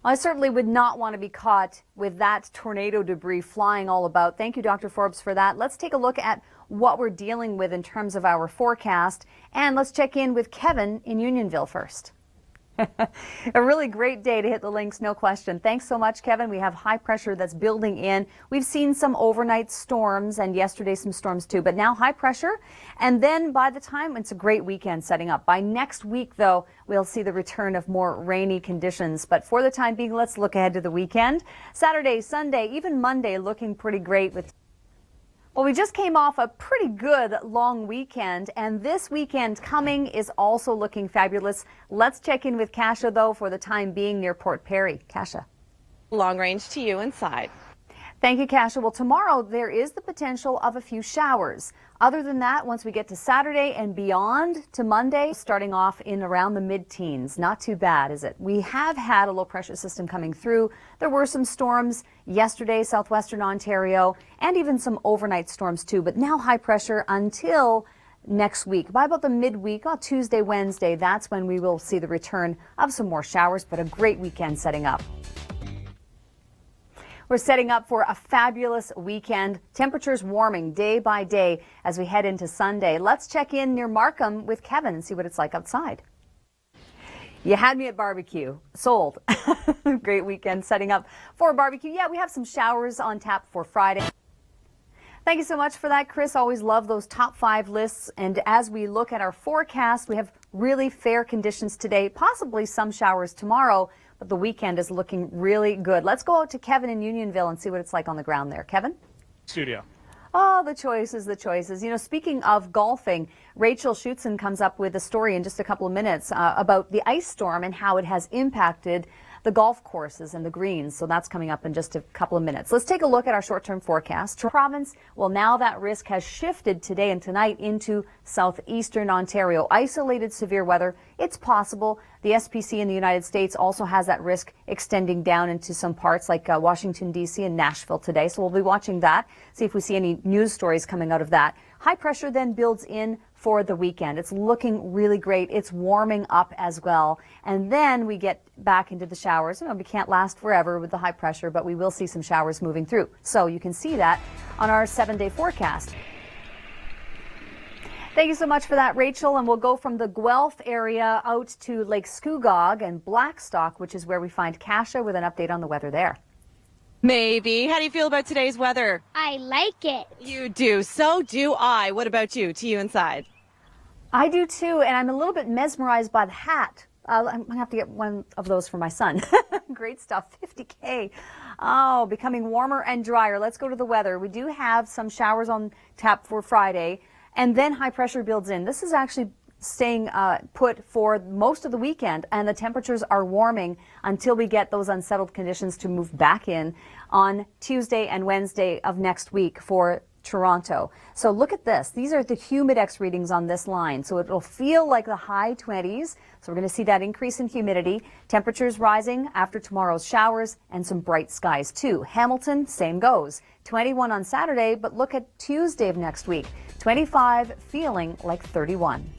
I certainly would not want to be caught with that tornado debris flying all about. Thank you, Dr. Forbes, for that. Let's take a look at what we're dealing with in terms of our forecast. And let's check in with Kevin in Unionville first. A really great day to hit the links, no question. Thanks so much, Kevin. We have high pressure that's building in. We've seen some overnight storms and yesterday some storms too, but now high pressure. And then by the time, it's a great weekend setting up. By next week, though, we'll see the return of more rainy conditions. But for the time being, let's look ahead to the weekend. Saturday, Sunday, even Monday looking pretty great with. Well, we just came off a pretty good long weekend, and this weekend coming is also looking fabulous. Let's check in with Kasha, though, for the time being near Port Perry. Kasha. Long range to you inside. Thank you, Kasha. Well, tomorrow there is the potential of a few showers. Other than that, once we get to Saturday and beyond to Monday, starting off in around the mid-teens. Not too bad, is it? We have had a low pressure system coming through. There were some storms yesterday, southwestern Ontario, and even some overnight storms too, but now high pressure until next week. By about the midweek, Tuesday, Wednesday, that's when we will see the return of some more showers, but a great weekend setting up. We're setting up for a fabulous weekend. Temperatures warming day by day as we head into Sunday. Let's check in near Markham with Kevin and see what it's like outside. You had me at barbecue. Sold. Great weekend setting up for a barbecue. Yeah, we have some showers on tap for Friday. Thank you so much for that, Chris. Always love those top 5 lists. And as we look at our forecast, we have really fair conditions today, possibly some showers tomorrow. But the weekend is looking really good. Let's go out to Kevin in Unionville and see what it's like on the ground there. Kevin? Studio. Oh, the choices, the choices. You know, speaking of golfing, Rachel Schutzen comes up with a story in just a couple of minutes about the ice storm and how it has impacted the golf courses and the greens. So that's coming up in just a couple of minutes. Let's take a look at our short-term forecast. Province, well, now that risk has shifted today and tonight into southeastern Ontario. Isolated severe weather, it's possible. The SPC in the United States also has that risk extending down into some parts like Washington, D.C. and Nashville today. So we'll be watching that, see if we see any news stories coming out of that. High pressure then builds in for the weekend. It's looking really great. It's warming up as well. And then we get back into the showers. You know, we can't last forever with the high pressure, but we will see some showers moving through. So you can see that on our 7-day forecast. Thank you so much for that, Rachel. And we'll go from the Guelph area out to Lake Scugog and Blackstock, which is where we find Kasha with an update on the weather there. Maybe. How do you feel about today's weather? I like it. You do. So do I. What about you? To you inside. I do too, and I'm a little bit mesmerized by the hat. I'm going to have to get one of those for my son. Great stuff. 50K. Oh, becoming warmer and drier. Let's go to the weather. We do have some showers on tap for Friday, and then high pressure builds in. This is actually staying put for most of the weekend, and the temperatures are warming until we get those unsettled conditions to move back in on Tuesday and Wednesday of next week for Toronto. So look at this. These are the humidex readings on this line. So it'll feel like the high 20s. So we're going to see that increase in humidity. Temperatures rising after tomorrow's showers and some bright skies too. Hamilton, same goes. 21 on Saturday, but look at Tuesday of next week. 25 feeling like 31.